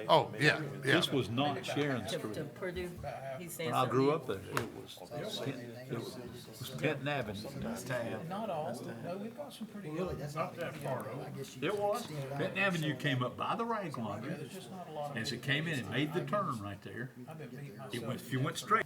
Oh, yeah, yeah. This was not Sharon Street. To Purdue, he's saying When I something. grew up there, it was Kenton Avenue. Not all, no, we've got some pretty good. Not that far though. It was. Kenton Avenue came up by the rag laundry. There's just not a lot of. As it came in, it made the turn right there. I've been beating It myself. went, if you went straight.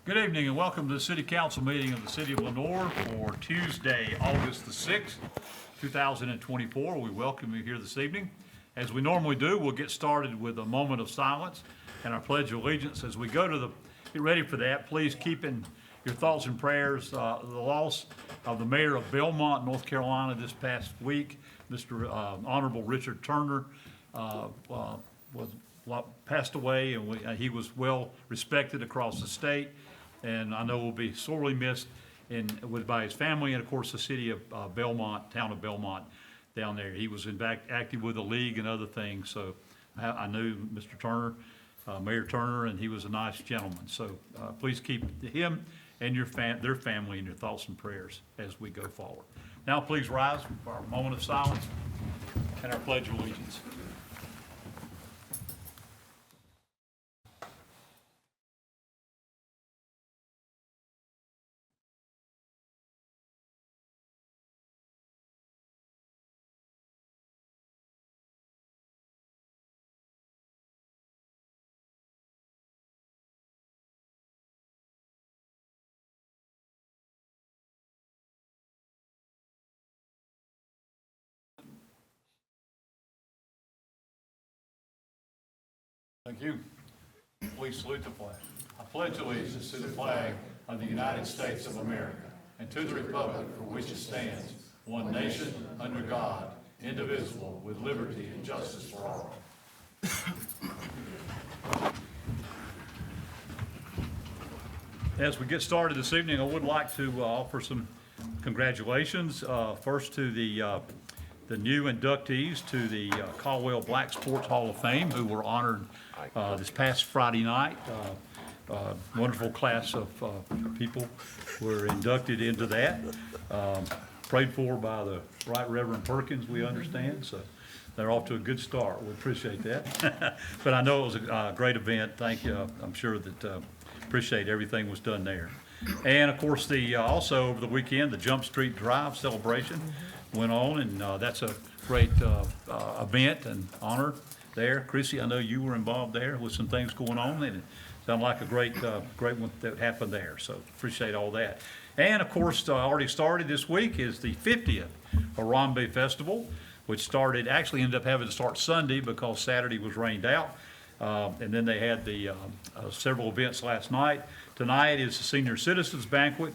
Good evening and welcome to the City Council meeting of the City of Lenoir for Tuesday, August the 6th, 2024. We welcome you here this evening. As we normally do, we'll get started with a moment of silence and our Pledge of Allegiance. As we get ready for that, please keep in your thoughts and prayers the loss of the mayor of Belmont, North Carolina this past week, Mr. Honorable Richard Turner passed away, and he was well respected across the state, and I know will be sorely missed by his family and of course the city of Belmont, town of Belmont down there. He was in fact active with the league and other things, so I knew Mr. Turner, Mayor Turner, and he was a nice gentleman. So please keep him and their family in your thoughts and prayers as we go forward. Now please rise for our moment of silence and our Pledge of Allegiance. Thank you. Please salute the flag. I pledge allegiance to the flag of the United States of America and to the republic for which it stands, one nation, under God, indivisible, with liberty and justice for all. As we get started this evening, I would like to offer some congratulations. First to the new inductees to the Caldwell Black Sports Hall of Fame, who were honored this past Friday night. Wonderful class of people were inducted into that. Prayed for by the Right Reverend Perkins, we understand, so they're off to a good start. We appreciate that. But I know it was a great event. Thank you. I'm sure that appreciate everything was done there. And of course, also over the weekend, the Jump Street Drive celebration went on, and that's a great event and honor there. Chrissy, I know you were involved there with some things going on, and it sounded like a great one that happened there. So appreciate all that. And of course, already started this week is the 50th Harambe Festival, which actually ended up having to start Sunday because Saturday was rained out. And then they had the several events last night. Tonight is the Senior Citizens Banquet.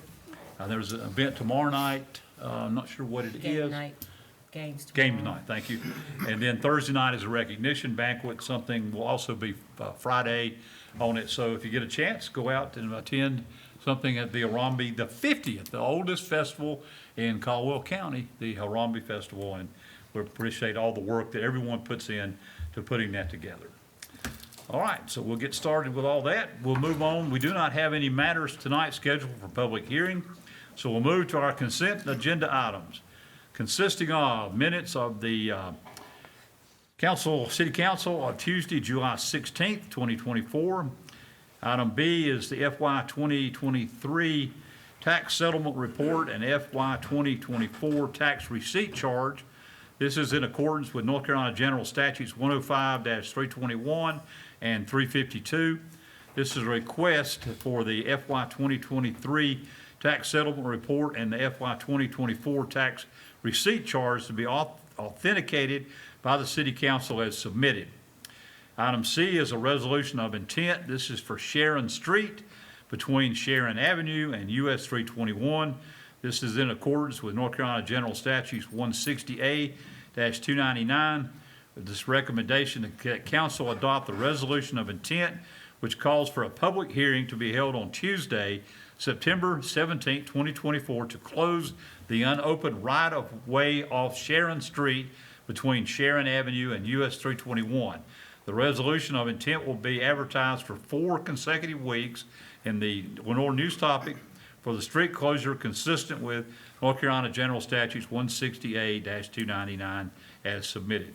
There's an event tomorrow night. I'm not sure what it is. Game night, games tomorrow. Game night, thank you. And then Thursday night is a recognition banquet. Something will also be Friday on it. So if you get a chance, go out and attend something at the Harambe, the 50th, the oldest festival in Caldwell County, the Harambe Festival. And we appreciate all the work that everyone puts in to putting that together. All right, so we'll get started with all that. We'll move on. We do not have any matters tonight scheduled for public hearing. So we'll move to our consent agenda items, consisting of minutes of the City Council of Tuesday, July 16th, 2024. Item B is the FY 2023 tax settlement report and FY 2024 tax receipt charge. This is in accordance with North Carolina General Statutes 105-321 and 352. This is a request for the FY 2023 tax settlement report and the FY 2024 tax receipt charge to be authenticated by the City Council as submitted. Item C is a resolution of intent. This is for Sharon Street between Sharon Avenue and US 321. This is in accordance with North Carolina General Statutes 160A-299. This recommendation that council adopt the resolution of intent, which calls for a public hearing to be held on Tuesday, September 17, 2024, to close the unopened right-of-way off Sharon Street between Sharon Avenue and US 321. The resolution of intent will be advertised for 4 consecutive weeks in the Lenoir News Topic, for the street closure consistent with North Carolina General Statutes 160A-299 as submitted.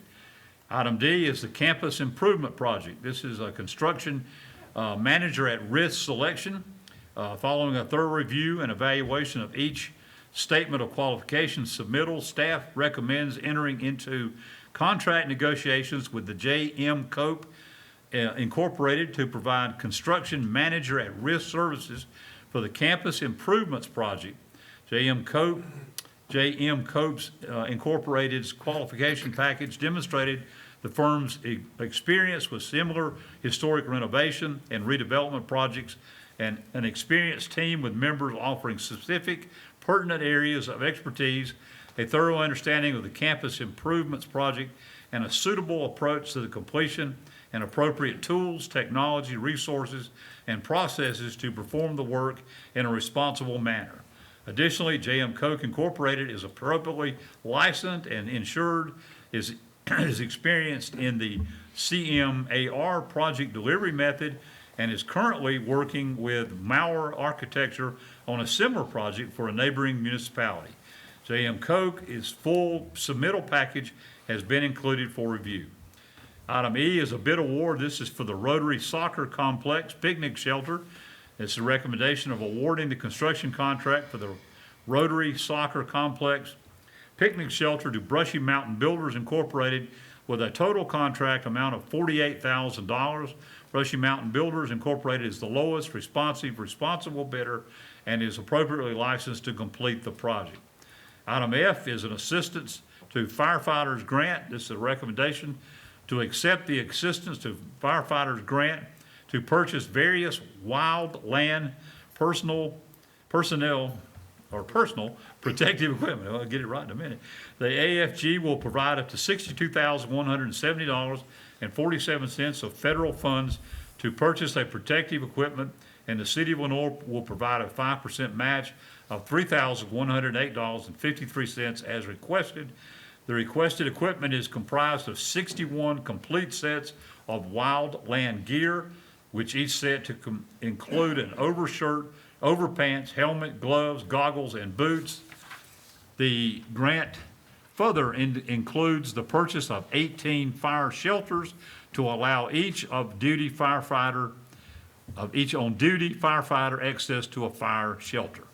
Item D is the campus improvement project. This is a construction manager at risk selection. Following a thorough review and evaluation of each statement of qualifications submittal, staff recommends entering into contract negotiations with the J.M. Cope Incorporated to provide construction manager at risk services for the campus improvements project. J.M. Cope's Incorporated's qualification package demonstrated the firm's experience with similar historic renovation and redevelopment projects, and an experienced team with members offering specific pertinent areas of expertise, a thorough understanding of the campus improvements project, and a suitable approach to the completion and appropriate tools, technology, resources, and processes to perform the work in a responsible manner. Additionally, J.M. Coke Incorporated is appropriately licensed and insured, is experienced in the CMAR project delivery method, and is currently working with Maurer Architecture on a similar project for a neighboring municipality. J.M. Coke's full submittal package has been included for review. Item E is a bid award. This is for the Rotary Soccer Complex Picnic Shelter. It's a recommendation of awarding the construction contract for the Rotary Soccer Complex Picnic Shelter to Brushy Mountain Builders Incorporated with a total contract amount of $48,000. Brushy Mountain Builders Incorporated is the lowest responsible bidder and is appropriately licensed to complete the project. Item F is an assistance to firefighters grant. This is a recommendation to accept the assistance to firefighters grant to purchase various wildland personal protective equipment. I'll get it right in a minute. The AFG will provide up to $62,170.47 of federal funds to purchase a protective equipment, and the City of Lenoir will provide a 5% match of $3,108.53 as requested. The requested equipment is comprised of 61 complete sets of wildland gear, which each set to include an overshirt, overpants, helmet, gloves, goggles, and boots. The grant further includes the purchase of 18 fire shelters to allow each on-duty firefighter access to a fire shelter.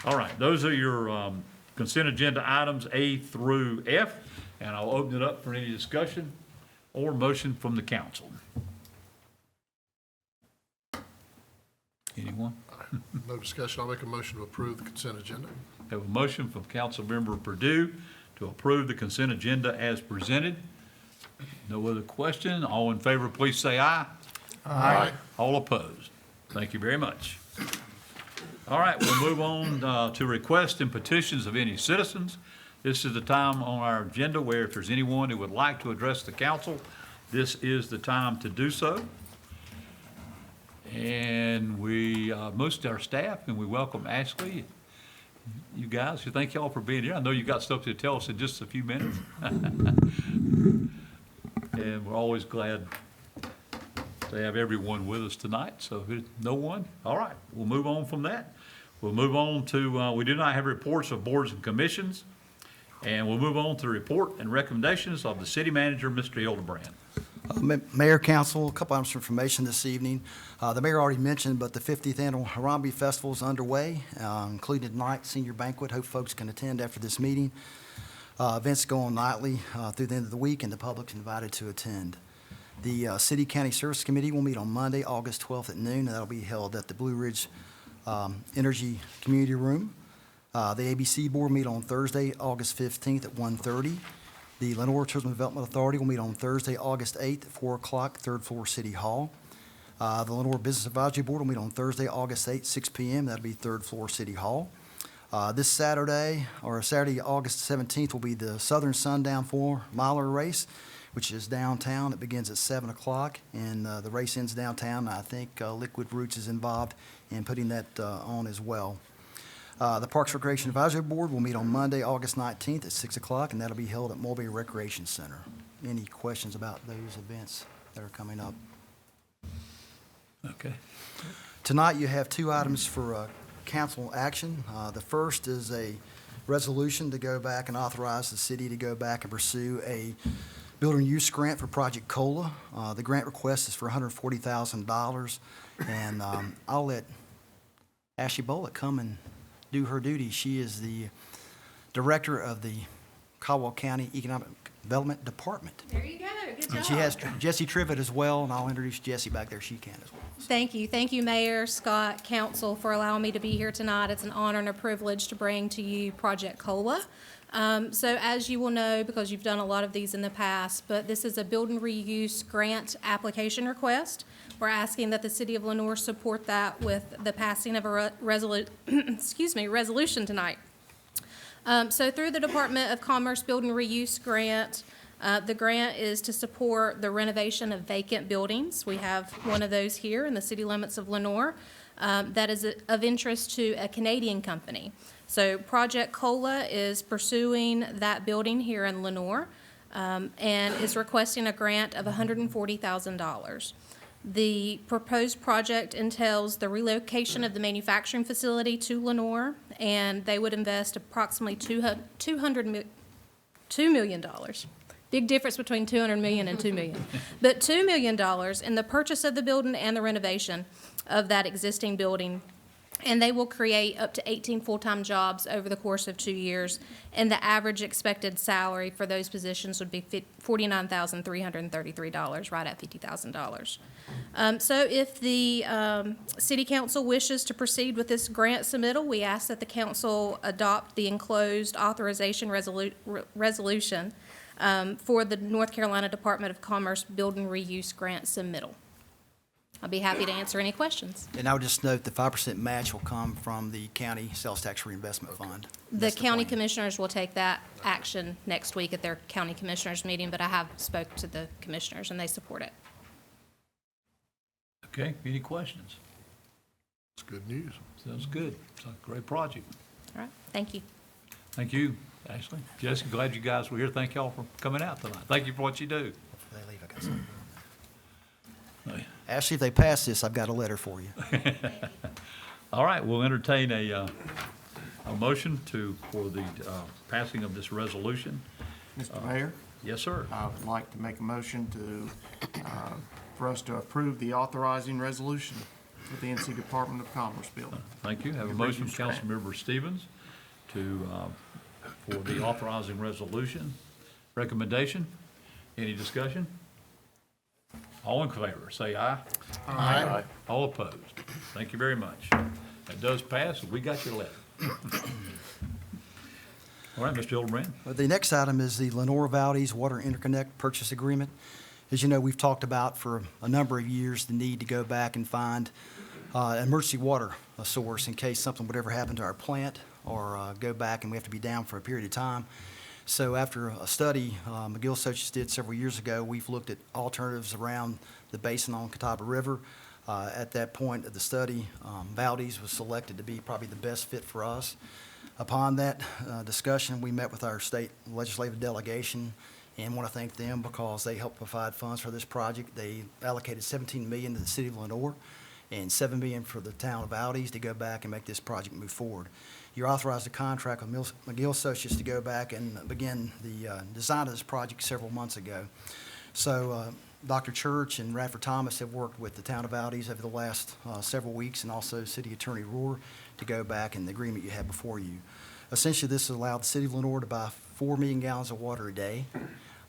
All right, those are your consent agenda items A through F, and I'll open it up for any discussion or motion from the council. Anyone? No discussion. I'll make a motion to approve the consent agenda. Have a motion from Councilmember Purdue to approve the consent agenda as presented. No other question. All in favor, please say aye. Aye. All opposed. Thank you very much. All right, we'll move on to requests and petitions of any citizens. This is the time on our agenda where if there's anyone who would like to address the council, this is the time to do so. And we, most of our staff, and we welcome Ashley, you guys, thank y'all for being here. I know you got stuff to tell us in just a few minutes. And we're always glad to have everyone with us tonight. So no one? All right, we'll move on from that. We'll move on to, we do not have reports of boards and commissions. And we'll move on to the report and recommendations of the city manager, Mr. Hildebrand. Mayor, Council, a couple items of information this evening. The mayor already mentioned, but the 50th Annual Harambe Festival is underway, including tonight's senior banquet. Hope folks can attend after this meeting. Events go on nightly through the end of the week, and the public's invited to attend. The City County Service Committee will meet on Monday, August 12th at noon, and that'll be held at the Blue Ridge Energy Community Room. The ABC Board will meet on Thursday, August 15th at 1:30. The Lenoir Tourism Development Authority will meet on Thursday, August 8th at 4 o'clock, third floor City Hall. The Lenoir Business Advisory Board will meet on Thursday, August 8th, 6 p.m. That'll be third floor City Hall. This Saturday, August 17th, will be the Southern Sundown 4-miler race, which is downtown. It begins at 7 o'clock, and the race ends downtown. I think Liquid Roots is involved in putting that on as well. The Parks Recreation Advisory Board will meet on Monday, August 19th at 6 o'clock, and that'll be held at Mulberry Recreation Center. Any questions about those events that are coming up? Okay. Tonight, you have two items for council action. The first is a resolution to go back and authorize the city to go back and pursue a building use grant for Project COLA. The grant request is for $140,000, and I'll let Ashley Bullock come and do her duty. She is the director of the Caldwell County Economic Development Department. There you go. Good job. And she has Jesse Trivet as well, and I'll introduce Jesse back there. She can as well. Thank you. Thank you, Mayor, Scott, Council, for allowing me to be here tonight. It's an honor and a privilege to bring to you Project COLA. So as you will know, because you've done a lot of these in the past, but this is a build and reuse grant application request. We're asking that the City of Lenoir support that with the passing of a resolution tonight. So through the Department of Commerce Build and Reuse Grant, the grant is to support the renovation of vacant buildings. We have one of those here in the city limits of Lenoir that is of interest to a Canadian company. So Project COLA is pursuing that building here in Lenoir and is requesting a grant of $140,000. The proposed project entails the relocation of the manufacturing facility to Lenoir, and they would invest approximately $2 million. Big difference between $200 million and $2 million. But $2 million in the purchase of the building and the renovation of that existing building. And they will create up to 18 full-time jobs over the course of 2 years. And the average expected salary for those positions would be $49,333, right at $50,000. So if the City Council wishes to proceed with this grant submittal, we ask that the council adopt the enclosed authorization resolution for the North Carolina Department of Commerce Build and Reuse Grant submittal. I'll be happy to answer any questions. And I would just note the 5% match will come from the county sales tax reinvestment fund. The That's county plan. commissioners will take that action next week at their county commissioners meeting, but I have spoke to the commissioners and they support it. Okay, any questions? It's good news. Sounds good. It's a great project. All right, thank you. Thank you, Ashley. Jessica, glad you guys were here. Thank y'all for coming out tonight. Thank you for what you do. Before they leave, I got something. Hey. Ashley, if they pass this, I've got a letter for you. All right, we'll entertain a motion for the passing of this resolution. Mr. Mayor, Yes, sir. I would like to make a motion for us to approve the authorizing resolution with the NC Department of Commerce bill. Thank you. Have a Your motion reuse from grant. Councilmember Stevens for the authorizing resolution. Recommendation? Any discussion? All in favor, say aye. Aye. All opposed? Thank you very much. That does pass, and we got your letter. All right, Mr. Hildebrand. Well, the next item is the Lenoir Valdez Water Interconnect Purchase Agreement. As you know, we've talked about for a number of years the need to go back and find an emergency water source in case something would ever happen to our plant or go back and we have to be down for a period of time. So after a study McGill Associates did several years ago, we've looked at alternatives around the basin on Catawba River. At that point of the study, Valdez was selected to be probably the best fit for us. Upon that discussion, we met with our state legislative delegation and want to thank them because they helped provide funds for this project. They allocated $17 million to the city of Lenoir and $7 million for the town of Valdez to go back and make this project move forward. You authorized a contract with McGill Associates to go back and begin the design of this project several months ago. So Dr. Church and Radford Thomas have worked with the town of Valdez over the last several weeks and also City Attorney Rohr to go back in the agreement you had before you. Essentially, this has allowed the city of Lenoir to buy 4 million gallons of water a day.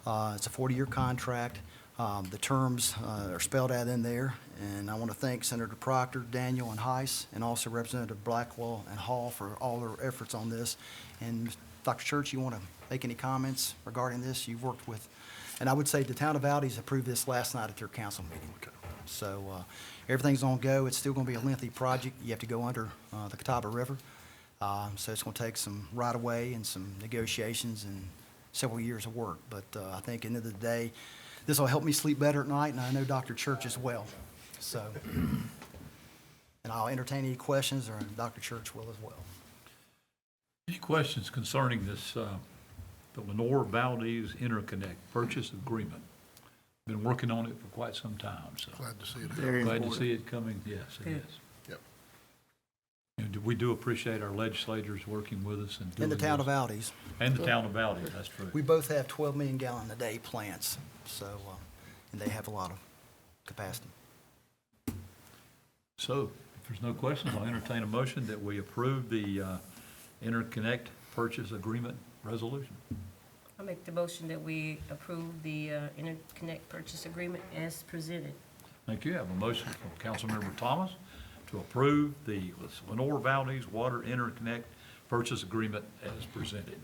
It's a 40-year contract. The terms are spelled out in there, and I want to thank Senator Proctor, Daniel, and Heiss, and also Representative Blackwell and Hall for all their efforts on this. And Dr. Church, you want to make any comments regarding this? You've worked with, and I would say the town of Valdez approved this last night at their council meeting. So everything's on go. It's still going to be a lengthy project. You have to go under the Catawba River. So it's going to take some right-of-way and some negotiations and several years of work. But I think at the end of the day, this will help me sleep better at night, and I know Dr. Church as well. So, and I'll entertain any questions, or Dr. Church will as well. Any questions concerning this, the Lenoir Valdez Interconnect Purchase Agreement? Been working on it for quite some time, so Glad to see it. Very glad to important. see it coming. Yes, it is. Yep. And we do appreciate our legislators working with us and doing In the town of this. Valdez. And the town of Valdez, that's true. We both have 12 million gallon a day plants, so, and they have a lot of capacity. So, if there's no questions, I'll entertain a motion that we approve the interconnect purchase agreement resolution. I make the motion that we approve the interconnect purchase agreement as presented. Thank you. I have a motion from Councilmember Thomas to approve the Lenoir Valdez Water Interconnect Purchase Agreement as presented.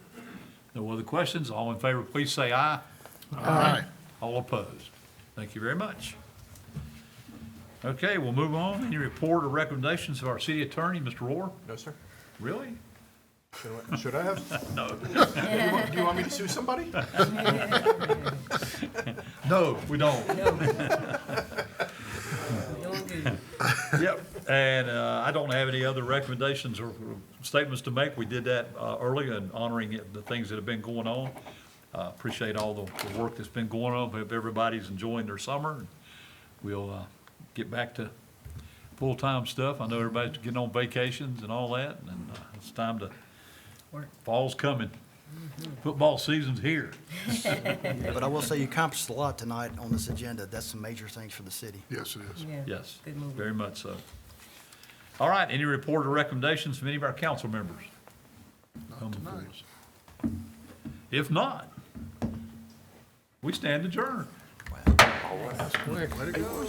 No other questions? All in favor, please say aye. Aye. All opposed? Thank you very much. Okay, we'll move on. Any report or recommendations of our city attorney, Mr. Rohr? No, sir. Really? Should I have? No. Do you want me to sue somebody? No, we don't. Doing good. Yep, and I don't have any other recommendations or statements to make. We did that early and honoring the things that have been going on. Appreciate all the work that's been going on. Hope everybody's enjoying their summer. We'll get back to full-time stuff. I know everybody's getting on vacations and all that, and it's time to, fall's coming. Football season's here. But I will say you accomplished a lot tonight on this agenda. That's some major things for the city. Yes, it is. Yeah. Yes, Good movie. very much so. All right, any report or recommendations from any of our council members? Come before tonight. us. If not, we stand adjourned. That's quick. Let it go.